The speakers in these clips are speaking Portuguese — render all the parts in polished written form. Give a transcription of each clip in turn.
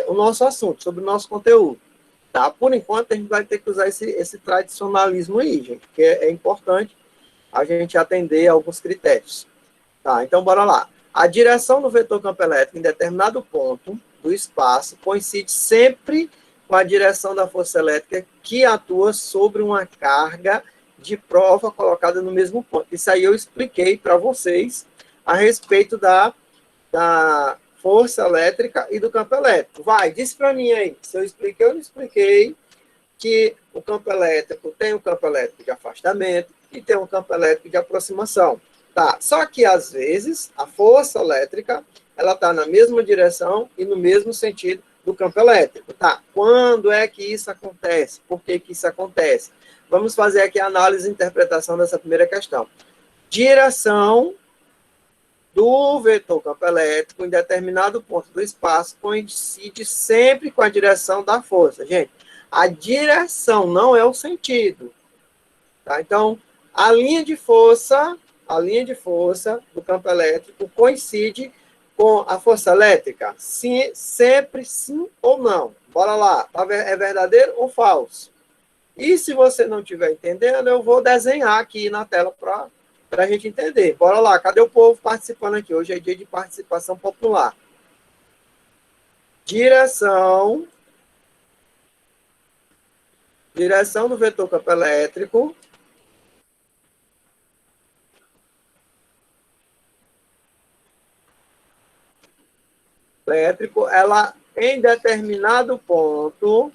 o nosso assunto, sobre o nosso conteúdo. Tá? Por enquanto, a gente vai ter que usar esse tradicionalismo aí, gente, que é importante a gente atender a alguns critérios. Tá? Então, bora lá. A direção do vetor campo elétrico em determinado ponto do espaço coincide sempre com a direção da força elétrica que atua sobre uma carga de prova colocada no mesmo ponto. Isso aí eu expliquei para vocês a respeito da força elétrica e do campo elétrico. Vai, diz para mim aí, se eu expliquei ou não expliquei que o campo elétrico tem um campo elétrico de afastamento e tem um campo elétrico de aproximação. Tá, só que às vezes a força elétrica ela está na mesma direção e no mesmo sentido do campo elétrico. Tá, quando é que isso acontece? Por que que isso acontece? Vamos fazer aqui a análise e interpretação dessa primeira questão. Direção do vetor campo elétrico em determinado ponto do espaço coincide sempre com a direção da força. Gente, a direção não é o sentido. Tá? Então, a linha de força do campo elétrico coincide com a força elétrica? Sim, sempre sim ou não. Bora lá. É verdadeiro ou falso? E se você não estiver entendendo, eu vou desenhar aqui na tela para a gente entender. Bora lá. Cadê o povo participando aqui? Hoje é dia de participação popular. Direção do vetor campo elétrico ela em determinado ponto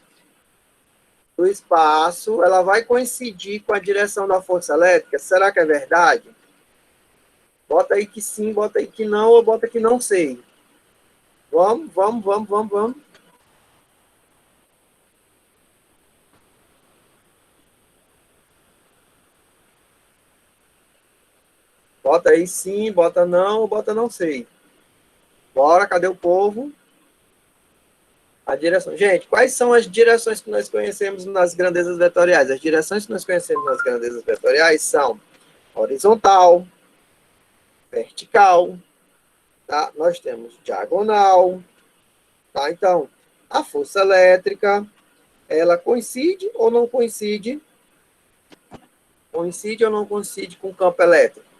do espaço, ela vai coincidir com a direção da força elétrica. Será que é verdade? Bota aí que sim, bota aí que não, ou bota que não sei. Vamos. Bota aí sim, bota não, ou bota não sei. Bora, cadê o povo? A direção. Gente, quais são as direções que nós conhecemos nas grandezas vetoriais? As direções que nós conhecemos nas grandezas vetoriais são horizontal, vertical, tá? Nós temos diagonal, tá? Então, a força elétrica, ela coincide ou não coincide? Coincide ou não coincide com o campo elétrico?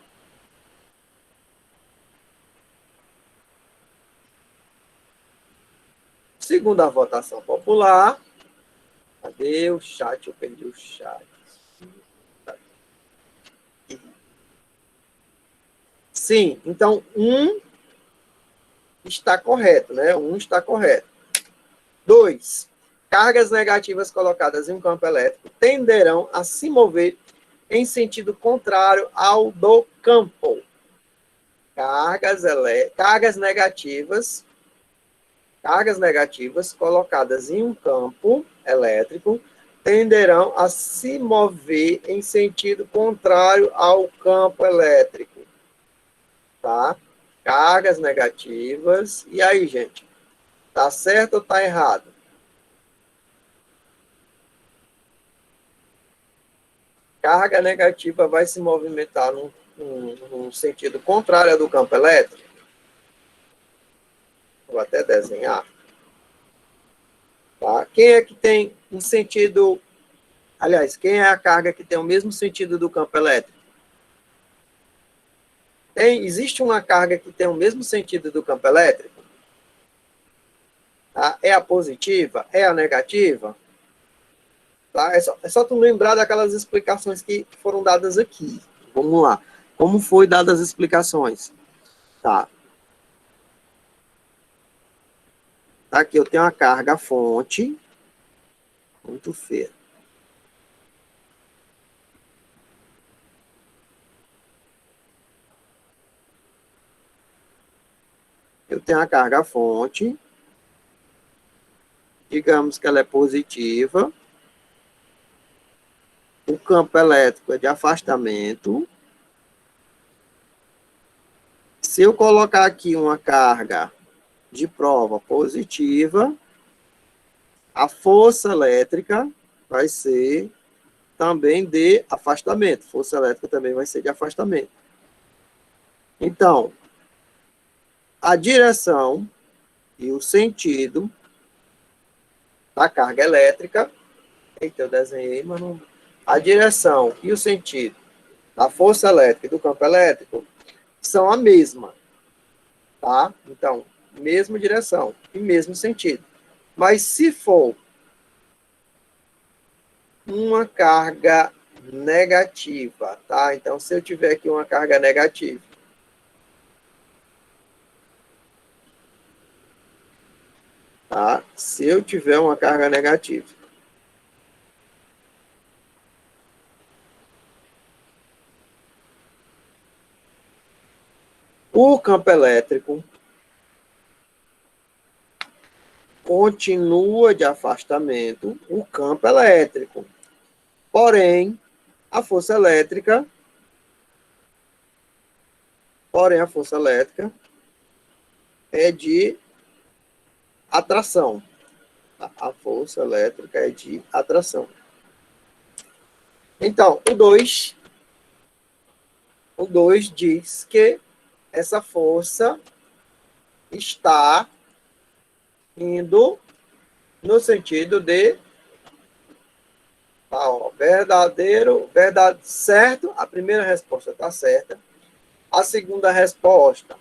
Segundo a votação popular, cadê o chat? Eu perdi o chat. Sim, então está correto, né? Está correto. 2. Cargas negativas colocadas em um campo elétrico tenderão a se mover em sentido contrário ao do campo. Cargas negativas colocadas em um campo elétrico tenderão a se mover em sentido contrário ao campo elétrico. Tá? Cargas negativas. E aí, gente? Tá certo ou tá errado? Carga negativa vai se movimentar num sentido contrário ao do campo elétrico. Vou até desenhar. Tá? Quem é que tem um sentido... Aliás, quem é a carga que tem o mesmo sentido do campo elétrico? Existe uma carga que tem o mesmo sentido do campo elétrico? Tá? É a positiva? É a negativa? Tá? É só tu lembrar daquelas explicações que foram dadas aqui. Vamos lá. Como foi dadas as explicações? Tá. Aqui eu tenho uma carga fonte. Muito feia. Eu tenho a carga fonte. Digamos que ela é positiva. O campo elétrico é de afastamento. Se eu colocar aqui uma carga de prova positiva, a força elétrica vai ser também de afastamento. Força elétrica também vai ser de afastamento. Então, a direção e o sentido da carga elétrica. Eita, eu desenhei, mas não... A direção e o sentido da força elétrica e do campo elétrico são a mesma, tá? Então, mesma direção e mesmo sentido. Mas se for uma carga negativa, tá? Então, se eu tiver aqui uma carga negativa, tá? Se eu tiver uma carga negativa, o campo elétrico continua de afastamento o campo elétrico. Porém, a força elétrica é de atração. A força elétrica é de atração. Então, o 2 diz que essa força está indo no sentido de certo, a primeira resposta está certa. A segunda resposta,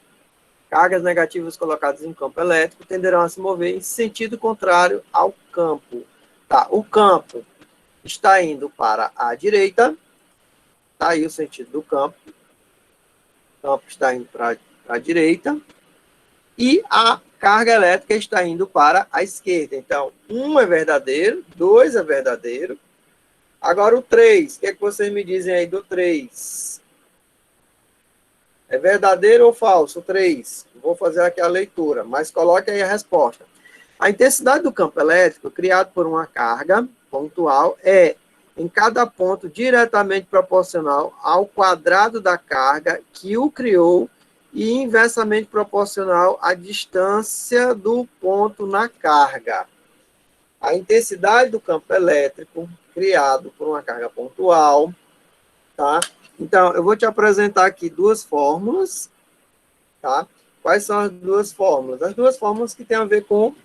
cargas negativas colocadas em campo elétrico tenderão a se mover em sentido contrário ao campo. Tá? O campo está indo para a direita, tá aí o sentido do campo. O campo está indo para a direita e a carga elétrica está indo para a esquerda. Então, 1 é verdadeiro, 2 é verdadeiro. Agora o 3, o que é que vocês me dizem aí do 3? É verdadeiro ou falso? O 3. Vou fazer aqui a leitura, mas coloque aí a resposta. A intensidade do campo elétrico criado por uma carga pontual é, em cada ponto, diretamente proporcional ao quadrado da carga que o criou e inversamente proporcional à distância do ponto na carga. A intensidade do campo elétrico criado por uma carga pontual, tá? Então, eu vou te apresentar aqui duas fórmulas, tá? Quais são as duas fórmulas? As duas fórmulas que têm a ver com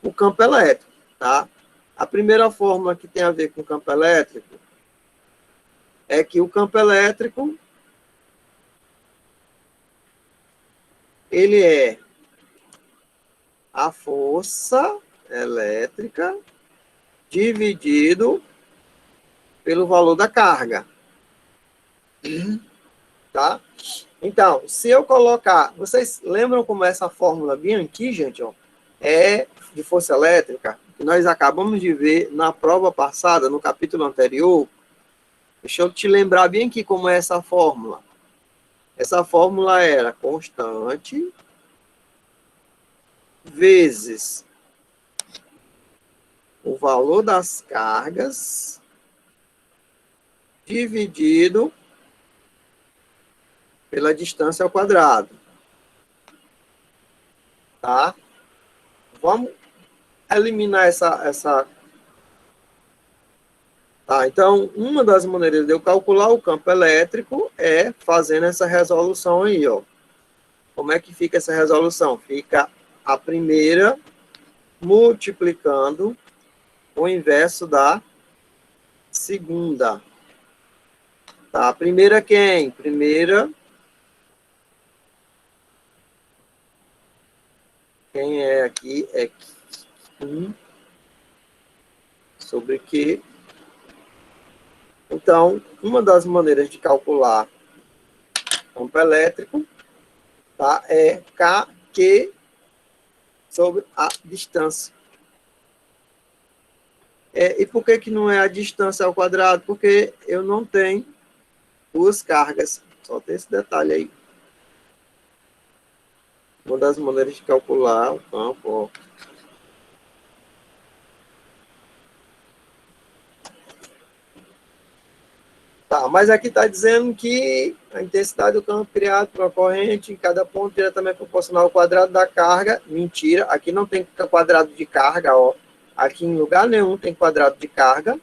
o campo elétrico, tá? A primeira fórmula que tem a ver com o campo elétrico é que o campo elétrico ele é a força elétrica dividido pelo valor da carga. Tá? Então, se eu colocar... Vocês lembram como essa fórmula vinha aqui, gente? Ó, é de força elétrica, que nós acabamos de ver na prova passada, no capítulo anterior. Deixa eu te lembrar bem aqui como é essa fórmula. Essa fórmula era constante vezes o valor das cargas dividido pela distância ao quadrado. Tá? Vamos eliminar essa... Tá, então, uma das maneiras de eu calcular o campo elétrico é fazendo essa resolução aí, ó. Como é que fica essa resolução? Fica a primeira multiplicando o inverso da segunda. Tá, a primeira quem? Primeira... Quem é aqui é 1 sobre Q. Então, uma das maneiras de calcular campo elétrico, tá, é KQ sobre a distância. E por que não é a distância ao quadrado? Porque eu não tenho duas cargas. Só tem esse detalhe aí. Uma das maneiras de calcular o campo, ó. Tá, mas aqui está dizendo que a intensidade do campo criado por uma corrente em cada ponto diretamente proporcional ao quadrado da carga. Mentira, aqui não tem quadrado de carga, ó. Aqui em lugar nenhum tem quadrado de carga.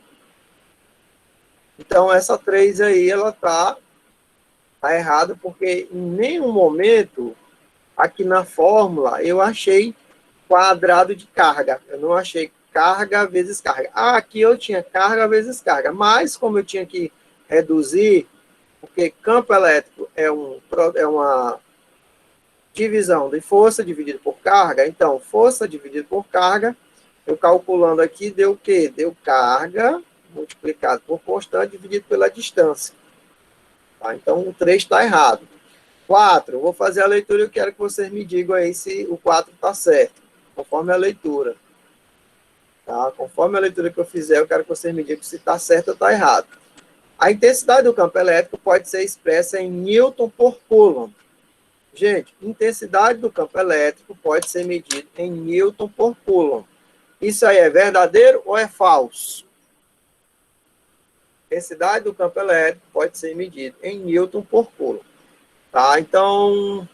Então, essa 3 aí, ela tá errada, porque em nenhum momento, aqui na fórmula, eu achei quadrado de carga. Eu não achei carga vezes carga. Ah, aqui eu tinha carga vezes carga, mas como eu tinha que reduzir, porque campo elétrico é uma divisão de força dividido por carga, então força dividido por carga, eu calculando aqui, deu o quê? Deu carga multiplicado por constante dividido pela distância. Tá? Então, o 3 está errado. 4, eu vou fazer a leitura e eu quero que vocês me digam aí se o 4 está certo, conforme a leitura. Tá? Conforme a leitura que eu fizer, eu quero que vocês me digam se está certo ou está errado. A intensidade do campo elétrico pode ser expressa em Newton por Coulomb. Gente, intensidade do campo elétrico pode ser medida em Newton por Coulomb. Isso aí é verdadeiro ou é falso? Intensidade do campo elétrico pode ser medida em Newton por Coulomb. Tá? Então,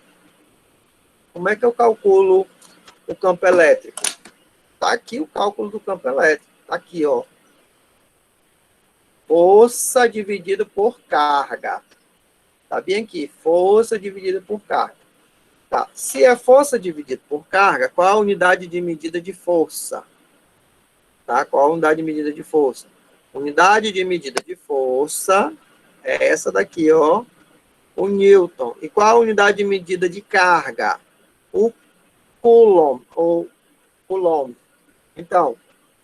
como é que eu calculo o campo elétrico? Está aqui o cálculo do campo elétrico. Está aqui, ó. Força dividida por carga. Está bem aqui. Força dividida por carga. Tá. Se é força dividida por carga, qual a unidade de medida de força? Tá? Qual a unidade de medida de força? Unidade de medida de força é essa daqui, ó. O Newton. E qual a unidade de medida de carga? O Coulomb, ou Coulomb. Então,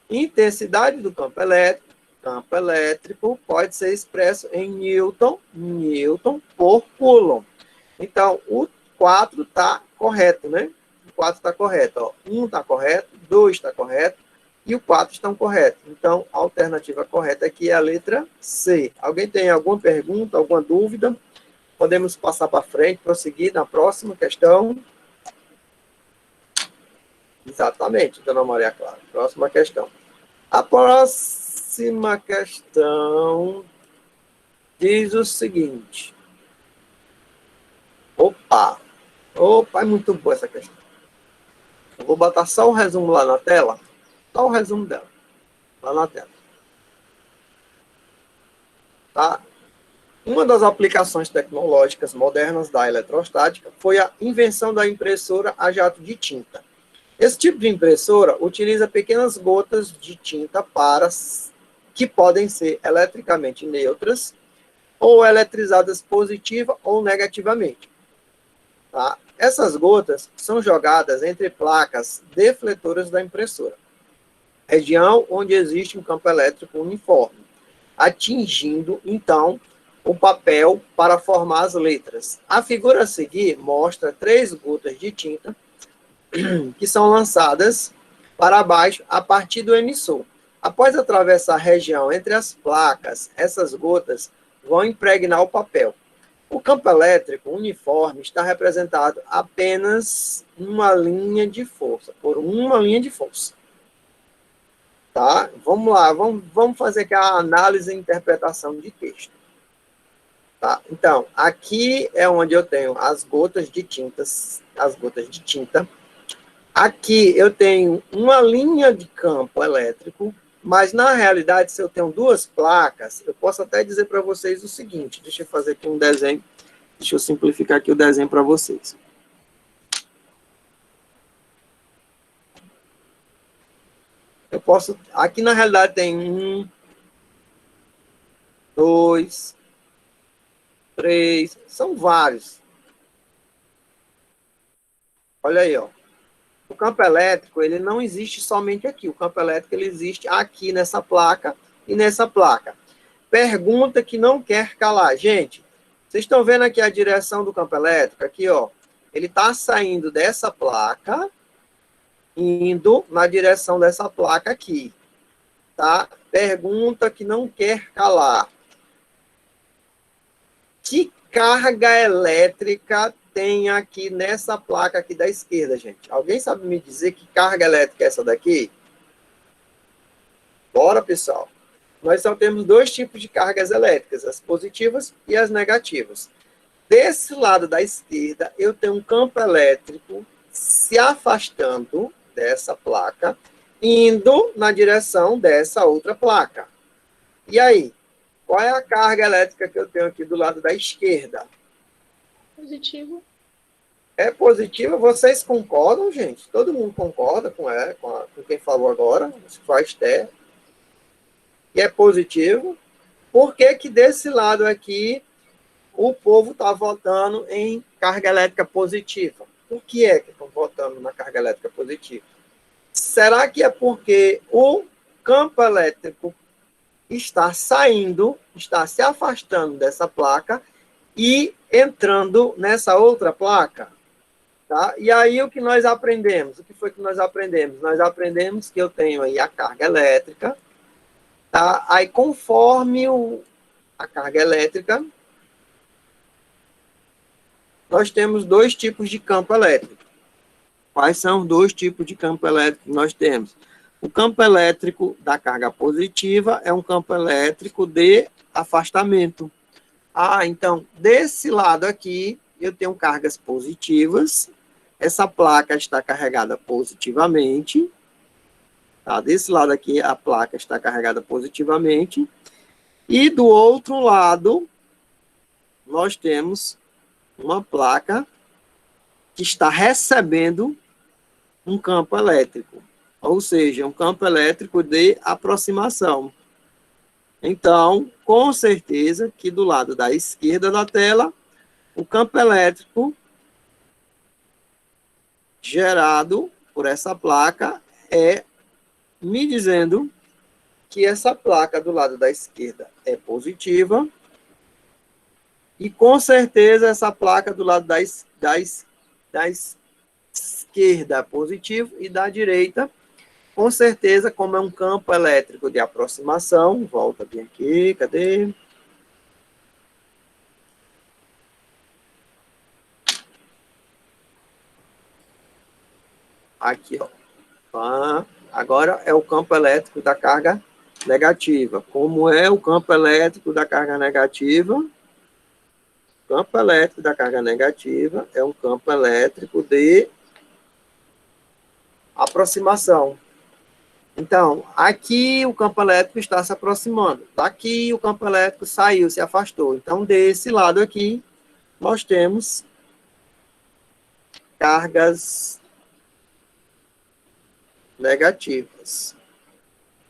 intensidade do campo elétrico pode ser expresso em Newton por Coulomb. Então, o 4 está correto, né? O 4 está correto, ó. 1 está correto, 2 está correto e o 4 estão corretos. Então, a alternativa correta aqui é a letra C. Alguém tem alguma pergunta, alguma dúvida? Podemos passar para frente, prosseguir na próxima questão. Exatamente, dona Maria Clara. Próxima questão. A próxima questão diz o seguinte. Opa, é muito boa essa questão. Eu vou botar só o resumo lá na tela. Só o resumo dela. Lá na tela. Tá? Uma das aplicações tecnológicas modernas da eletrostática foi a invenção da impressora a jato de tinta. Esse tipo de impressora utiliza pequenas gotas de tinta que podem ser eletricamente neutras ou eletrizadas positiva ou negativamente. Tá? Essas gotas são jogadas entre placas defletoras da impressora, região onde existe um campo elétrico uniforme, atingindo, então, o papel para formar as letras. A figura a seguir mostra 3 gotas de tinta que são lançadas para baixo a partir do emissor. Após atravessar a região entre as placas, essas gotas vão impregnar o papel. O campo elétrico uniforme está representado apenas uma linha de força, por uma linha de força. Tá? Vamos lá, vamos fazer aqui a análise e interpretação de texto. Tá? Então, aqui é onde eu tenho as gotas de tinta. Aqui eu tenho uma linha de campo elétrico, mas na realidade, se eu tenho 2 placas, eu posso até dizer para vocês o seguinte, deixa eu fazer aqui um desenho, deixa eu simplificar aqui o desenho para vocês. Eu posso, aqui na realidade tem 1, 2, 3, são vários. Olha aí, ó. O campo elétrico, ele não existe somente aqui. O campo elétrico, ele existe aqui nessa placa e nessa placa. Pergunta que não quer calar. Gente, vocês estão vendo aqui a direção do campo elétrico? Aqui, ó. Ele está saindo dessa placa, indo na direção dessa placa aqui. Tá? Pergunta que não quer calar. Que carga elétrica tem aqui nessa placa aqui da esquerda, gente? Alguém sabe me dizer que carga elétrica é essa daqui? Bora, pessoal. Nós só temos 2 tipos de cargas elétricas, as positivas e as negativas. Desse lado da esquerda, eu tenho um campo elétrico se afastando dessa placa, indo na direção dessa outra placa. E aí? Qual é a carga elétrica que eu tenho aqui do lado da esquerda? Positivo. É positiva, vocês concordam, gente? Todo mundo concorda com quem falou agora, se faz ter, que é positivo. Por que que desse lado aqui o povo está votando em carga elétrica positiva? Por que é que estão votando na carga elétrica positiva? Será que é porque o campo elétrico está saindo, está se afastando dessa placa e entrando nessa outra placa? Tá? E aí o que nós aprendemos? O que foi que nós aprendemos? Nós aprendemos que eu tenho aí a carga elétrica, tá? Aí conforme a carga elétrica, nós temos dois tipos de campo elétrico. Quais são os dois tipos de campo elétrico que nós temos? O campo elétrico da carga positiva é um campo elétrico de afastamento. Ah, então, desse lado aqui, eu tenho cargas positivas. Essa placa está carregada positivamente. Tá? Desse lado aqui, a placa está carregada positivamente. E do outro lado, nós temos uma placa que está recebendo um campo elétrico. Ou seja, um campo elétrico de aproximação. Então, com certeza que do lado da esquerda da tela, o campo elétrico gerado por essa placa é me dizendo que essa placa do lado da esquerda é positiva e com certeza essa placa do lado da esquerda é positivo e da direita, com certeza, como é um campo elétrico de aproximação, volta bem aqui, cadê? Aqui, ó. Agora é o campo elétrico da carga negativa. Como é o campo elétrico da carga negativa? O campo elétrico da carga negativa é um campo elétrico de aproximação. Então, aqui o campo elétrico está se aproximando. Daqui o campo elétrico saiu, se afastou. Então, desse lado aqui, nós temos cargas negativas.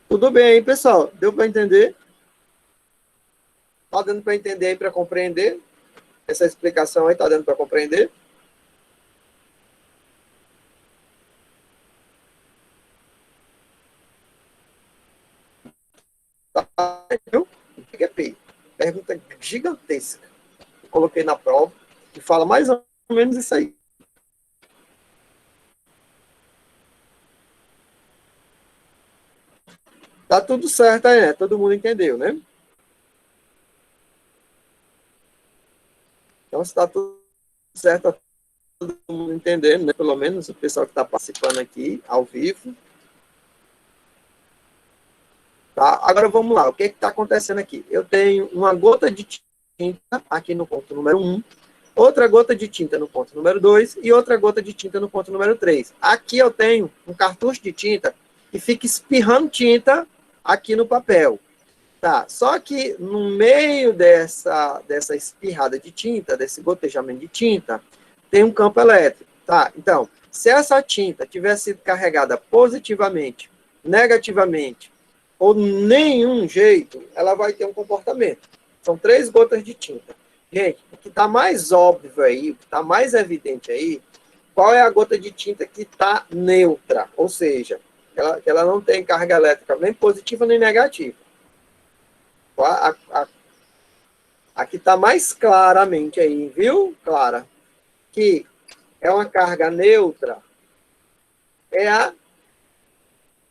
Tudo bem aí, pessoal? Deu para entender? Está dando para entender aí, para compreender? Essa explicação aí está dando para compreender? Tá, viu? Pergunta gigantesca. Eu coloquei na prova e fala mais ou menos isso aí. Tá tudo certo aí, né? Todo mundo entendeu, né? Então, se está tudo certo, tá todo mundo entendendo, né? Pelo menos o pessoal que está participando aqui, ao vivo. Tá? Agora, vamos lá. O que está acontecendo aqui? Eu tenho uma gota de tinta aqui no ponto número 1, outra gota de tinta no ponto número 2 e outra gota de tinta no ponto número 3. Aqui eu tenho um cartucho de tinta que fica espirrando tinta aqui no papel. Tá, só que no meio dessa espirrada de tinta, desse gotejamento de tinta, tem um campo elétrico. Tá, então, se essa tinta tivesse sido carregada positivamente, negativamente, ou nenhum jeito, ela vai ter um comportamento. São 3 gotas de tinta. Gente, o que está mais óbvio aí, o que está mais evidente aí, qual é a gota de tinta que está neutra? Ou seja, ela não tem carga elétrica nem positiva nem negativa. A que está mais claramente aí, viu, Clara? Que é uma carga neutra, é a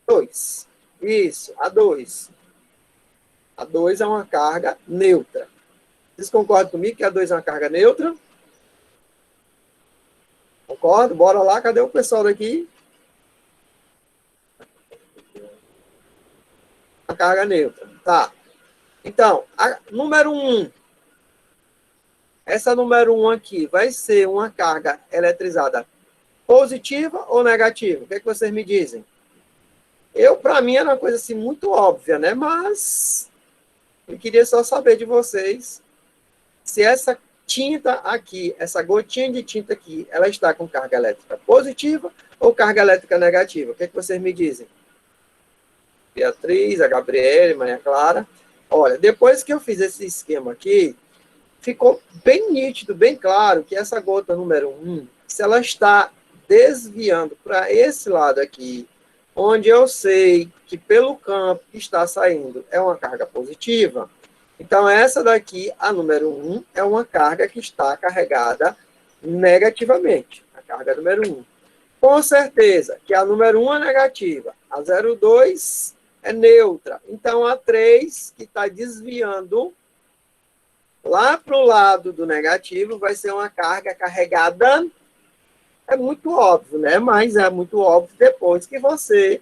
2. Isso, a 2. A 2 é uma carga neutra. Vocês concordam comigo que a 2 é uma carga neutra? Concordo? Bora lá, cadê o pessoal daqui? A carga neutra, tá. Então, a número 1. Essa número 1 aqui vai ser uma carga eletrizada positiva ou negativa? O que é que vocês me dizem? Para mim, era uma coisa assim muito óbvia, né? Mas eu queria só saber de vocês se essa tinta aqui, essa gotinha de tinta aqui, ela está com carga elétrica positiva ou carga elétrica negativa? O que, é que vocês me dizem? Beatriz, a Gabriele, Maria Clara. Olha, depois que eu fiz esse esquema aqui, ficou bem nítido, bem claro que essa gota número 1, se ela está desviando para esse lado aqui, onde eu sei que pelo campo que está saindo é uma carga positiva, então essa daqui, a número 1, é uma carga que está carregada negativamente, a carga número 1. Com certeza que a número 1 é negativa, a 02 é neutra, então a 3, que está desviando lá para o lado do negativo, vai ser uma carga carregada. É muito óbvio, né? Mas é muito óbvio depois que você,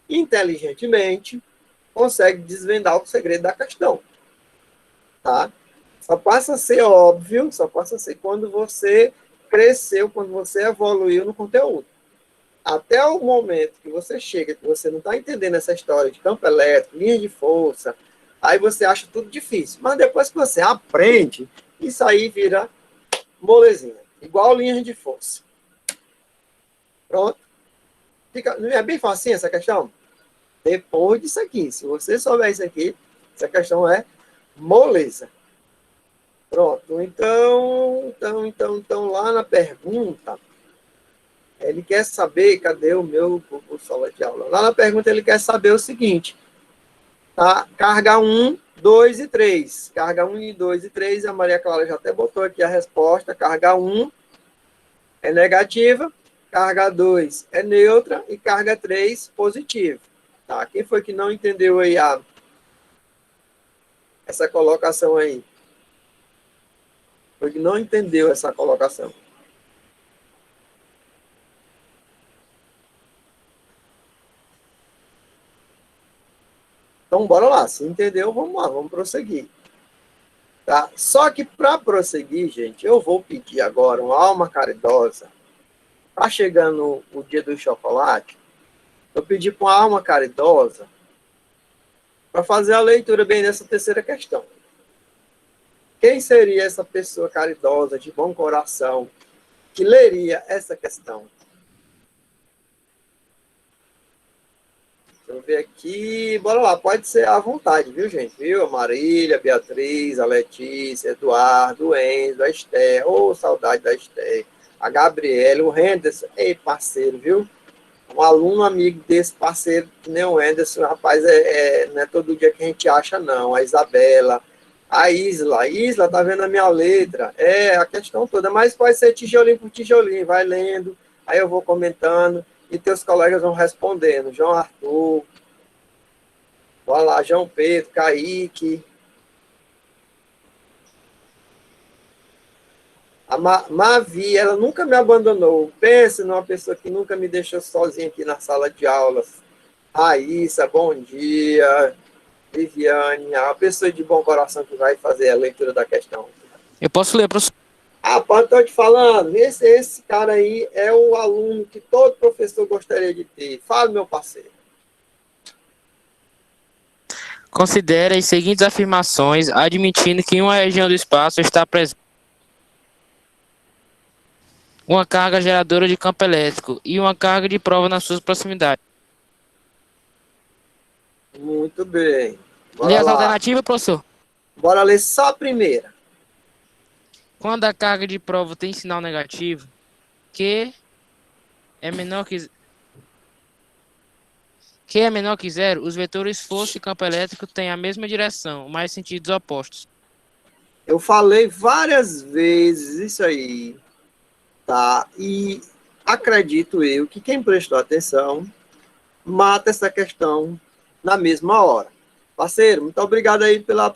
inteligentemente, consegue desvendar o segredo da questão. Tá? Só passa a ser óbvio, só passa a ser quando você cresceu, quando você evoluiu no conteúdo. Até o momento que você chega, que você não está entendendo essa história de campo elétrico, linha de força, aí você acha tudo difícil. Mas depois que você aprende, isso aí vira molezinha. Igual linha de força. Pronto. Não é bem facinho essa questão? Depois disso aqui, se você souber isso aqui, essa questão é moleza. Pronto. Então, lá na pergunta, ele quer saber, cadê o meu sala de aula? Lá na pergunta ele quer saber o seguinte, tá? Carga 1, 2 e 3. Carga 1, 2 e 3, a Maria Clara já até botou aqui a resposta. Carga 1 é negativa, carga 2 é neutra e carga 3 positiva. Tá? Quem foi que não entendeu aí essa colocação aí? Foi que não entendeu essa colocação. Então, bora lá. Se entendeu, vamos lá, vamos prosseguir. Tá? Só que para prosseguir, gente, eu vou pedir agora uma alma caridosa. Tá chegando o dia do chocolate, eu pedi para uma alma caridosa para fazer a leitura bem dessa terceira questão. Quem seria essa pessoa caridosa, de bom coração, que leria essa questão? Deixa eu ver aqui. Bora lá, pode ser à vontade, viu, gente? Viu? A Marília, a Beatriz, a Letícia, Eduardo, o Enzo, a Esther. Ô, saudade da Esther. A Gabriela, o Henderson. Ei, parceiro, viu? Um aluno amigo desse parceiro, que nem o Henderson, rapaz, não é todo dia que a gente acha, não. A Isabela, a Isla. Isla, tá vendo a minha letra? É, a questão toda. Mas pode ser tijolinho por tijolinho. Vai lendo, aí eu vou comentando. E teus colegas vão respondendo. João Arthur, olha lá, João Pedro, Kaique. A Mavi, ela nunca me abandonou. Pense numa pessoa que nunca me deixou sozinha aqui na sala de aulas. Raíssa, bom dia. Viviane, a pessoa de bom coração que vai fazer a leitura da questão. Eu posso ler, professor? Rapaz, estou te falando, esse cara aí é o aluno que todo professor gostaria de ter. Fala, meu parceiro. Considere as seguintes afirmações, admitindo que em uma região do espaço está presente uma carga geradora de campo elétrico e uma carga de prova nas suas proximidades. Muito bem. Lê as alternativas, professor? Bora ler só a primeira. Quando a carga de prova tem sinal negativo, Q é menor que zero, os vetores força e campo elétrico têm a mesma direção, mas sentidos opostos. Eu falei várias vezes isso aí, tá? E acredito eu que quem prestou atenção mata essa questão na mesma hora. Parceiro, muito obrigado aí pela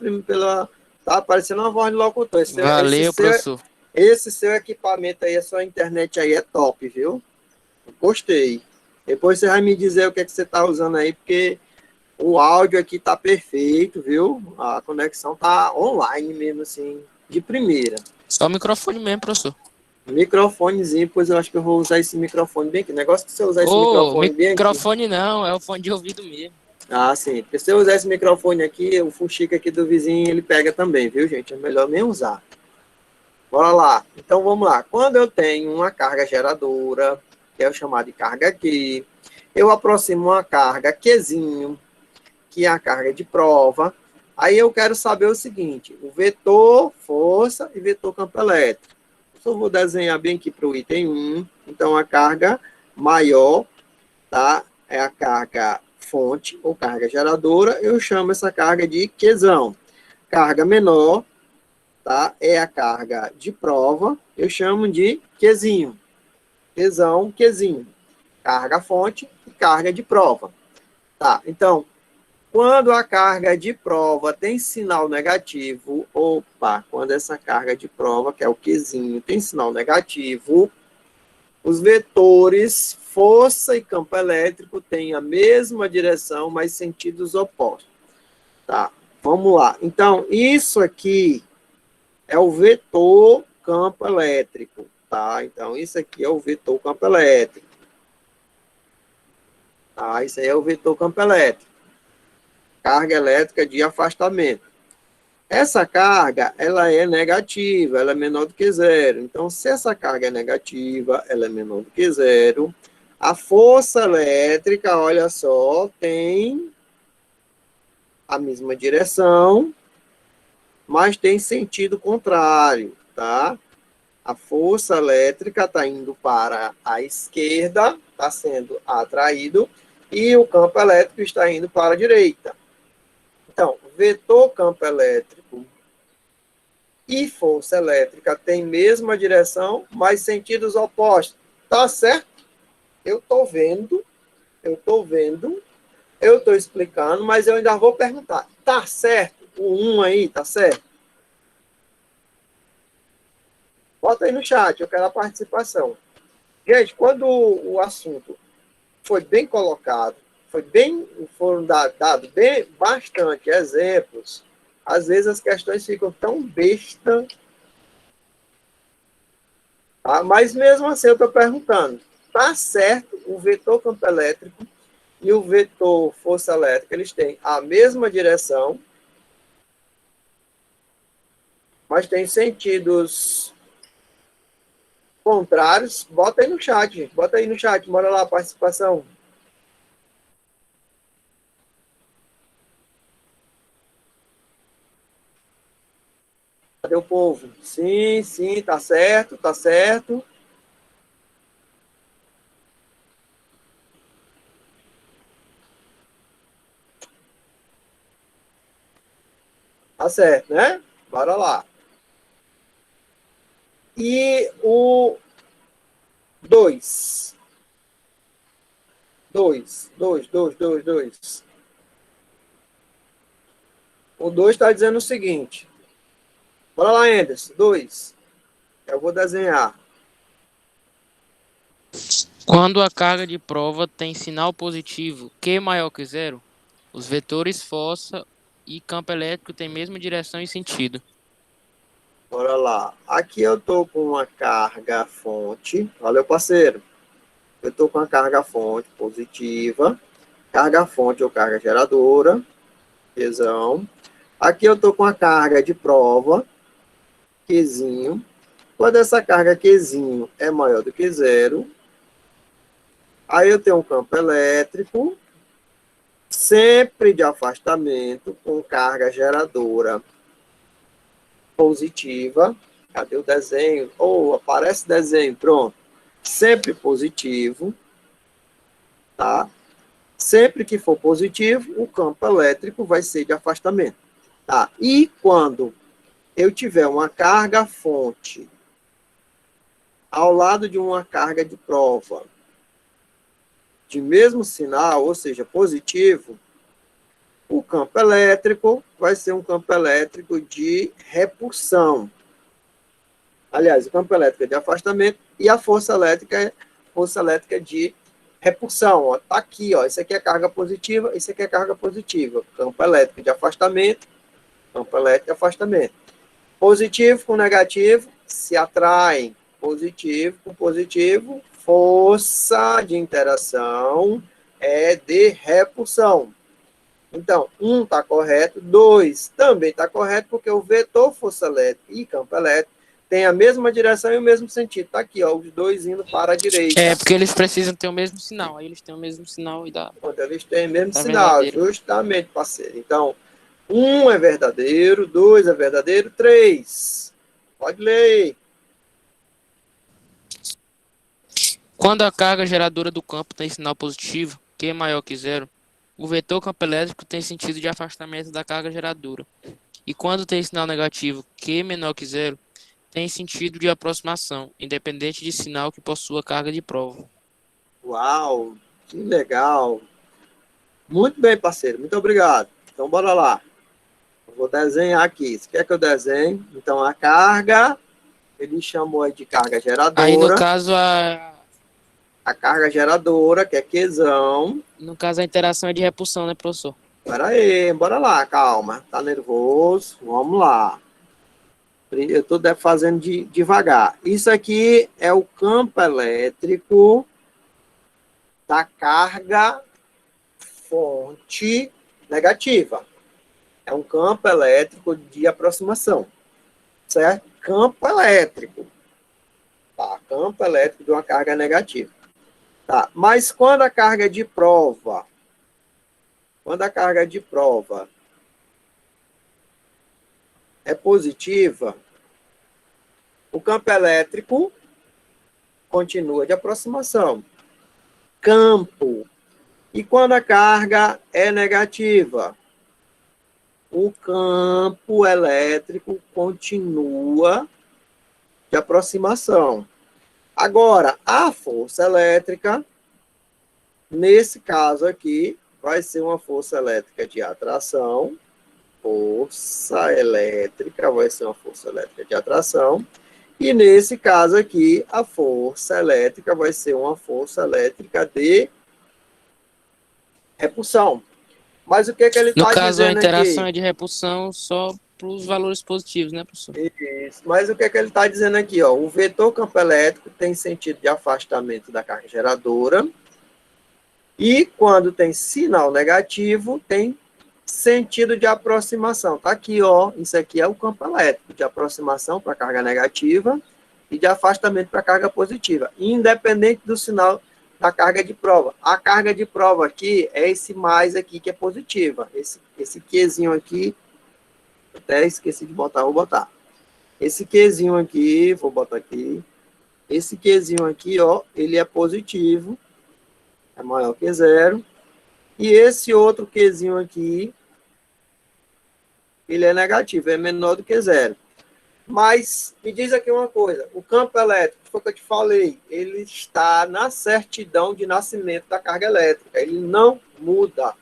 tá aparecendo uma voz de locutor. Valeu, professor. Esse seu equipamento aí, a sua internet aí é top, viu? Gostei. Depois você vai me dizer o que é que você está usando aí, porque o áudio aqui tá perfeito, viu? A conexão tá online mesmo, assim, de primeira. Só o microfone mesmo, professor. Microfonezinho, pois eu acho que eu vou usar esse microfone bem aqui. Negócio que você usar esse microfone bem aqui. Microfone não, é o fone de ouvido mesmo. Ah, sim. Porque se eu usar esse microfone aqui, o fuxico aqui do vizinho, ele pega também, viu, gente? É melhor nem usar. Bora lá. Então, vamos lá. Quando eu tenho uma carga geradora, que é o chamado de carga Q, eu aproximo uma carga Qzinho, que é a carga de prova. Aí eu quero saber o seguinte, o vetor força e vetor campo elétrico. Só vou desenhar bem aqui para o item 1. Então, a carga maior, tá? É a carga fonte ou carga geradora. Eu chamo essa carga de Qzão. Carga menor, tá? É a carga de prova. Eu chamo de Qzinho. Qzão, Qzinho. Carga fonte e carga de prova. Tá, então, quando a carga de prova tem sinal negativo, quando essa carga de prova, que é o Qzinho, tem sinal negativo, os vetores força e campo elétrico têm a mesma direção, mas sentidos opostos. Tá, vamos lá. Então, isso aqui é o vetor campo elétrico, tá? Então, isso aqui é o vetor campo elétrico. Tá, isso aí é o vetor campo elétrico. Carga elétrica de afastamento. Essa carga, ela é negativa, ela é menor do que zero. Então, se essa carga é negativa, ela é menor do que zero, a força elétrica, olha só, tem a mesma direção, mas tem sentido contrário, tá? A força elétrica está indo para a esquerda, está sendo atraído, e o campo elétrico está indo para a direita. Então, vetor campo elétrico e força elétrica têm mesma direção, mas sentidos opostos. Tá certo? Eu estou vendo, eu estou explicando, mas eu ainda vou perguntar. Tá certo? O 1 aí, tá certo? Bota aí no chat, eu quero a participação. Gente, quando o assunto foi bem colocado, foram dados bastante exemplos, às vezes as questões ficam tão bestas, tá? Mas mesmo assim eu estou perguntando, tá certo o vetor campo elétrico e o vetor força elétrica, eles têm a mesma direção, mas têm sentidos contrários? Bota aí no chat, gente. Bota aí no chat, bora lá a participação. Cadê o povo? Sim, sim, tá certo, tá certo. Tá certo, né? Bora lá. E o 2. 2. O 2 está dizendo o seguinte. Bora lá, Anderson. 2. Eu vou desenhar. Quando a carga de prova tem sinal positivo, Q maior que zero, os vetores força e campo elétrico têm mesma direção e sentido. Bora lá. Aqui eu estou com uma carga fonte. Valeu, parceiro. Eu estou com a carga fonte positiva. Carga fonte ou carga geradora. Qzão. Aqui eu estou com a carga de prova. Qzinho. Quando essa carga Qzinho é maior do que zero, aí eu tenho um campo elétrico, sempre de afastamento, com carga geradora positiva. Cadê o desenho? Aparece desenho, pronto. Sempre positivo, tá? Sempre que for positivo, o campo elétrico vai ser de afastamento, tá? E quando eu tiver uma carga fonte ao lado de uma carga de prova de mesmo sinal, ou seja, positivo, o campo elétrico vai ser um campo elétrico de repulsão. Aliás, o campo elétrico é de afastamento e a força elétrica é de repulsão. Está aqui, ó, isso aqui é carga positiva, isso aqui é carga positiva. Campo elétrico de afastamento, campo elétrico de afastamento. Positivo com negativo se atraem. Positivo com positivo, força de interação é de repulsão. Então, 1 está correto, 2 também está correto, porque o vetor força elétrica e campo elétrico tem a mesma direção e o mesmo sentido. Tá aqui, ó, os dois indo para a direita. É, porque eles precisam ter o mesmo sinal. Aí eles têm o mesmo sinal e dá. Quando eles têm o mesmo Tá sinal, verdadeiro. justamente, parceiro. Então, 1 é verdadeiro, 2 é verdadeiro, 3. Pode ler. Quando a carga geradora do campo tem sinal positivo, Q maior que zero, o vetor campo elétrico tem sentido de afastamento da carga geradora. E quando tem sinal negativo, Q menor que zero, tem sentido de aproximação, independente de sinal que possua carga de prova. Uau, que legal. Muito bem, parceiro. Muito obrigado. Então, bora lá. Eu vou desenhar aqui. Você quer que eu desenhe? Então, a carga, ele chamou aí de carga Aí, no geradora. caso, A carga geradora, que é Qzão. a interação é de repulsão, né, professor? Pera aí, bora lá, calma. Tá nervoso? Vamos lá. Eu estou fazendo devagar. Isso aqui é o campo elétrico da carga fonte negativa. É um campo elétrico de aproximação, certo? Campo elétrico. Tá? Campo elétrico de uma carga negativa. Tá? Mas quando a carga de prova, é positiva, o campo elétrico continua de aproximação. Campo. E quando a carga é negativa, o campo elétrico continua de aproximação. Agora, a força elétrica, nesse caso aqui, vai ser uma força elétrica de atração. Força elétrica vai ser uma força elétrica de atração. E nesse caso aqui, a força elétrica vai ser uma força elétrica de repulsão. Mas o que ele No está caso, a dizendo interação aqui? é de repulsão só para os valores positivos, né, professor? Isso. Mas o que ele está dizendo aqui? Ó? O vetor campo elétrico tem sentido de afastamento da carga geradora. E quando tem sinal negativo, tem sentido de aproximação. Tá aqui, ó. Isso aqui é o campo elétrico de aproximação para a carga negativa e de afastamento para a carga positiva, independente do sinal da carga de prova. A carga de prova aqui é esse mais aqui que é positiva. Esse Qzinho aqui, até esqueci de botar, vou botar. Esse Qzinho aqui, vou botar aqui. Esse Qzinho aqui, ó, ele é positivo, é maior que zero. E esse outro Qzinho aqui, ele é negativo, é menor do que zero. Mas me diz aqui uma coisa, o campo elétrico, foi o que eu te falei, ele está na certidão de nascimento da carga elétrica, ele não muda.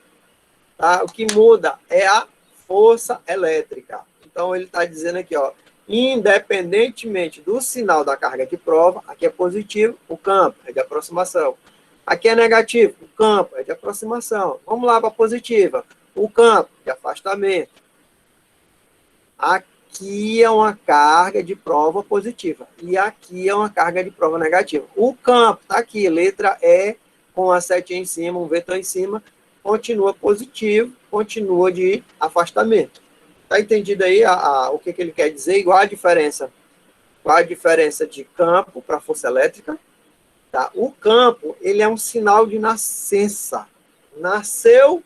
Tá? O que muda é a força elétrica. Então ele está dizendo aqui, ó, independentemente do sinal da carga de prova, aqui é positivo, o campo é de aproximação. Aqui é negativo, o campo é de aproximação. Vamos lá para a positiva, o campo de afastamento. Aqui é uma carga de prova positiva. E aqui é uma carga de prova negativa. O campo está aqui, letra E, com a setinha em cima, um vetor em cima, continua positivo, continua de afastamento. Está entendido aí o que ele quer dizer? Qual a diferença de campo para força elétrica? Tá? O campo, ele é um sinal de nascença. Nasceu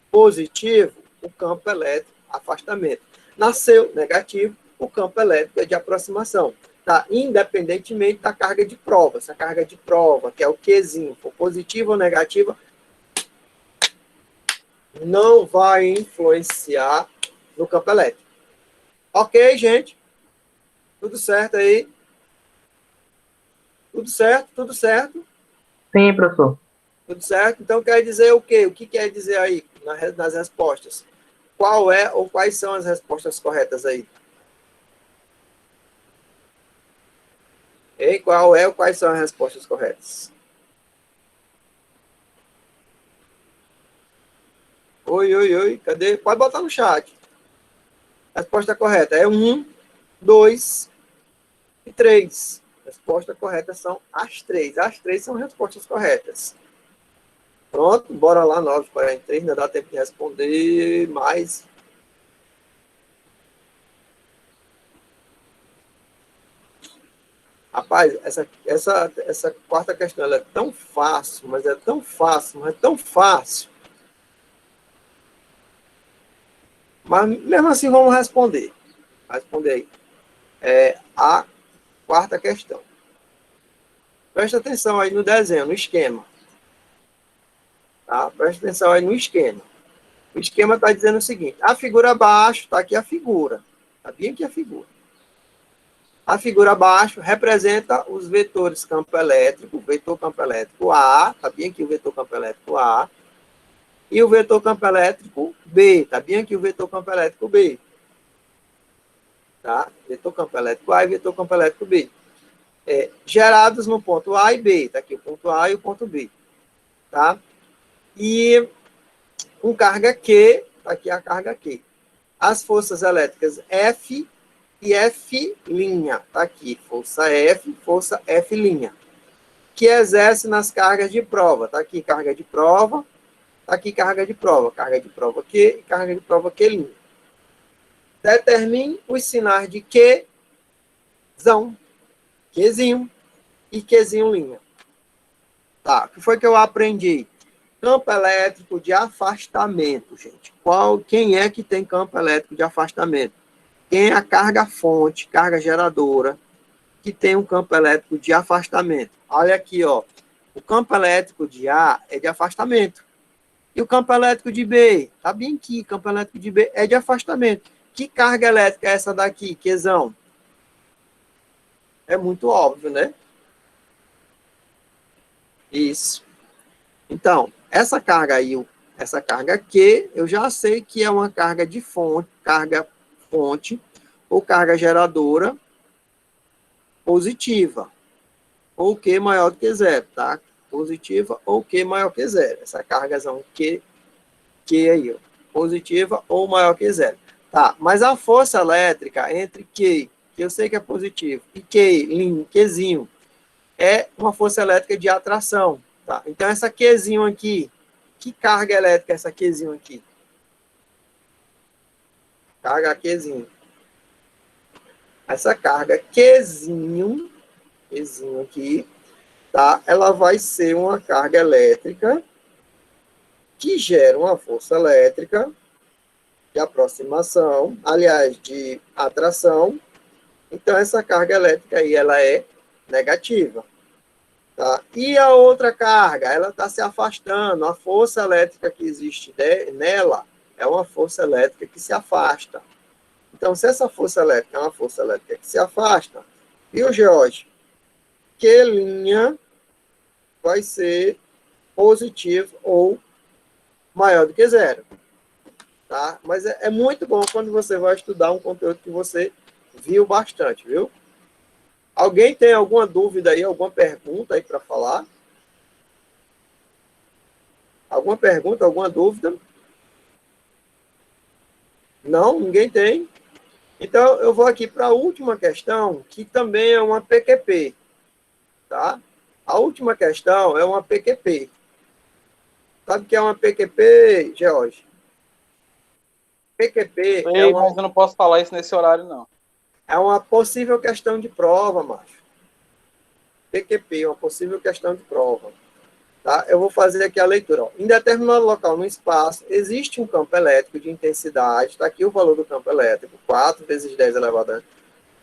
positivo, o campo elétrico, afastamento. Nasceu negativo, o campo elétrico é de aproximação. Tá? Independentemente da carga de prova. Se a carga de prova, que é o Qzinho, for positiva ou negativa, não vai influenciar no campo elétrico. Ok, gente? Tudo certo aí? Tudo certo? Tudo certo? Sim, professor. Tudo certo? Então quer dizer o quê? O que quer dizer aí nas respostas? Qual é ou quais são as respostas corretas aí? Ei, qual é ou quais são as respostas corretas? Oi, oi, oi, cadê? Pode botar no chat. A resposta correta é 1, 2 e 3. A resposta correta são as 3. As 3 são respostas corretas. Pronto, bora lá, 9h43, ainda dá tempo de responder mais. Rapaz, essa quarta questão ela é tão fácil, mas é tão fácil, mas é tão fácil. Mas mesmo assim vamos responder. Responder aí. A quarta questão. Presta atenção aí no desenho, no esquema. Tá? Presta atenção aí no esquema. O esquema está dizendo o seguinte: a figura abaixo, está aqui a figura. Está bem aqui a figura. A figura abaixo representa os vetores campo elétrico, vetor campo elétrico A, está bem aqui o vetor campo elétrico A, e o vetor campo elétrico B, está bem aqui o vetor campo elétrico B. Tá? Vetor campo elétrico A e vetor campo elétrico B. Gerados no ponto A e B, está aqui o ponto A e o ponto B. Tá? E com carga Q, está aqui a carga Q. As forças elétricas F e F', está aqui, força F', que exerce nas cargas de prova. Está aqui carga de prova, está aqui carga de prova Q e carga de prova Q'. Determine os sinais de Qzinho e Qzinho'. Tá, o que foi que eu aprendi? Campo elétrico de afastamento, gente. Quem é que tem campo elétrico de afastamento? Quem é a carga fonte, carga geradora, que tem um campo elétrico de afastamento. Olha aqui, ó. O campo elétrico de A é de afastamento. E o campo elétrico de B, tá bem aqui, campo elétrico de B é de afastamento. Que carga elétrica é essa daqui, Qzão? É muito óbvio, né? Isso. Então, essa carga aí, essa carga Q, eu já sei que é uma carga de fonte, ou carga geradora positiva, ou Q maior do que zero, tá? Positiva ou Q maior que zero. Essa cargazão Q aí, ó, positiva ou maior que zero. Tá, mas a força elétrica entre Q, que eu sei que é positivo, e Qzinho, é uma força elétrica de atração, tá? Então, essa Qzinho aqui, que carga elétrica é essa Qzinho aqui? Carga Qzinho. Essa carga Qzinho aqui, tá? Ela vai ser uma carga elétrica que gera uma força elétrica de aproximação, aliás, de atração. Então, essa carga elétrica aí, ela é negativa. Tá? E a outra carga, ela está se afastando. A força elétrica que existe nela é uma força elétrica que se afasta. Então, se essa força elétrica é uma força elétrica que se afasta, viu, George? Q' vai ser positivo ou maior do que zero. Tá? Mas é muito bom quando você vai estudar um conteúdo que você viu bastante, viu? Alguém tem alguma dúvida aí, alguma pergunta aí para falar? Alguma pergunta, alguma dúvida? Não? Ninguém tem? Então, eu vou aqui para a última questão, que também é uma PQP. Tá? A última questão é uma PQP. Sabe o que é uma PQP, George? PQP é uma... Mas eu não posso falar isso nesse horário, não. É uma possível questão de prova, macho. PQP, uma possível questão de prova. Tá? Eu vou fazer aqui a leitura. Ó. Em determinado local no espaço, existe um campo elétrico de intensidade. Está aqui o valor do campo elétrico. 4 vezes 10 elevado a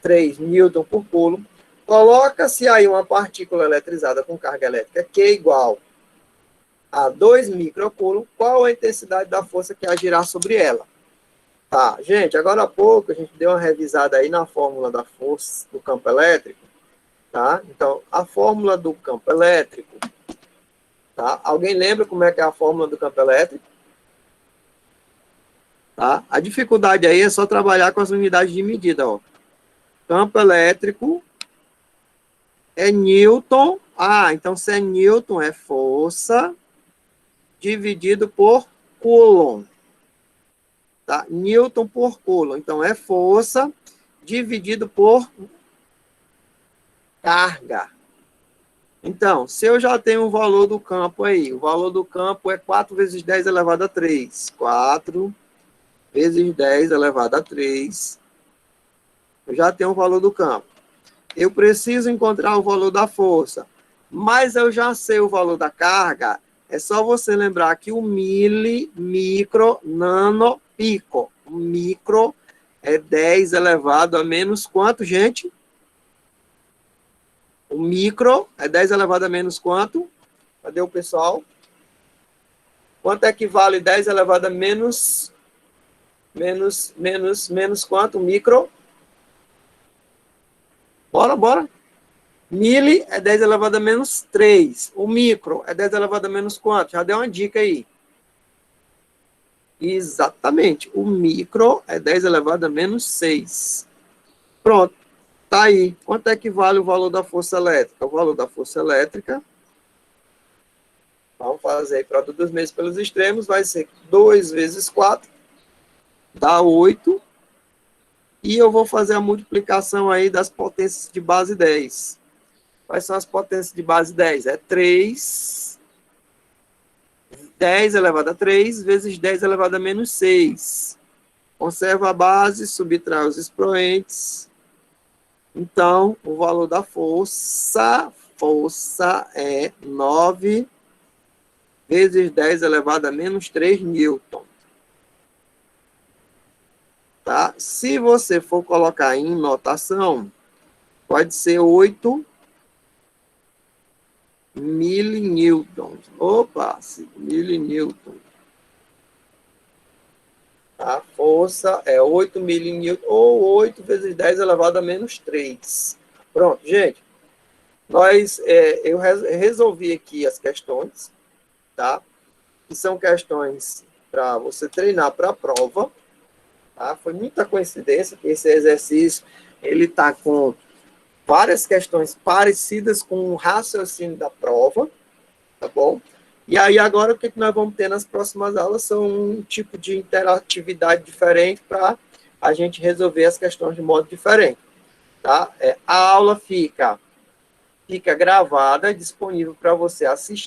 3 newton por coulomb. Coloca-se aí uma partícula eletrizada com carga elétrica Q igual a 2 microcoulomb. Qual a intensidade da força que agirá sobre ela? Tá, gente, agora há pouco a gente deu uma revisada aí na fórmula da força do campo elétrico, tá? Então, a fórmula do campo elétrico, tá? Alguém lembra como é que é a fórmula do campo elétrico? Tá? A dificuldade aí é só trabalhar com as unidades de medida, ó. Campo elétrico é Newton. Ah, então se é Newton é força dividido por Coulomb. Tá? Newton por Coulomb. Então, é força dividido por carga. Então, se eu já tenho o valor do campo aí, o valor do campo é 4 vezes 10 elevado a 3. 4 vezes 10 elevado a 3. Eu já tenho o valor do campo. eu preciso encontrar o valor da força, mas eu já sei o valor da carga, é só você lembrar que o mili, micro, nano, pico. O micro é 10 elevado a menos quanto, gente? O micro é 10 elevado a menos quanto? Cadê o pessoal? Quanto é que vale 10 elevado a menos quanto? Micro? Bora. Mili é 10 elevado a menos 3. O micro é 10 elevado a menos quanto? Já deu uma dica aí. Exatamente. O micro é 10 elevado a menos 6. Pronto. Tá aí. Quanto é que vale o valor da força elétrica? O valor da força elétrica, vamos fazer aí produto dos meios pelos extremos, vai ser 2 vezes 4, dá 8. E eu vou fazer a multiplicação aí das potências de base 10. Quais são as potências de base 10? É 3, 10 elevado a 3, vezes 10 elevado a menos 6. Conserva a base, subtrai os expoentes. Então, o valor da força é 9 vezes 10 elevado a menos 3 newton. Tá? Se você for colocar em notação, pode ser 8 milinewtons. Opa, milinewtons. A força é 8 milinewtons, ou 8 vezes 10 elevado a menos 3. Pronto, gente. Eu resolvi aqui as questões, tá? Que são questões para você treinar para a prova. Tá? Foi muita coincidência que esse exercício ele está com várias questões parecidas com o raciocínio da prova, tá bom? E aí agora o que nós vamos ter nas próximas aulas são um tipo de interatividade diferente para a gente resolver as questões de modo diferente, tá? A aula fica gravada, disponível para você assistir.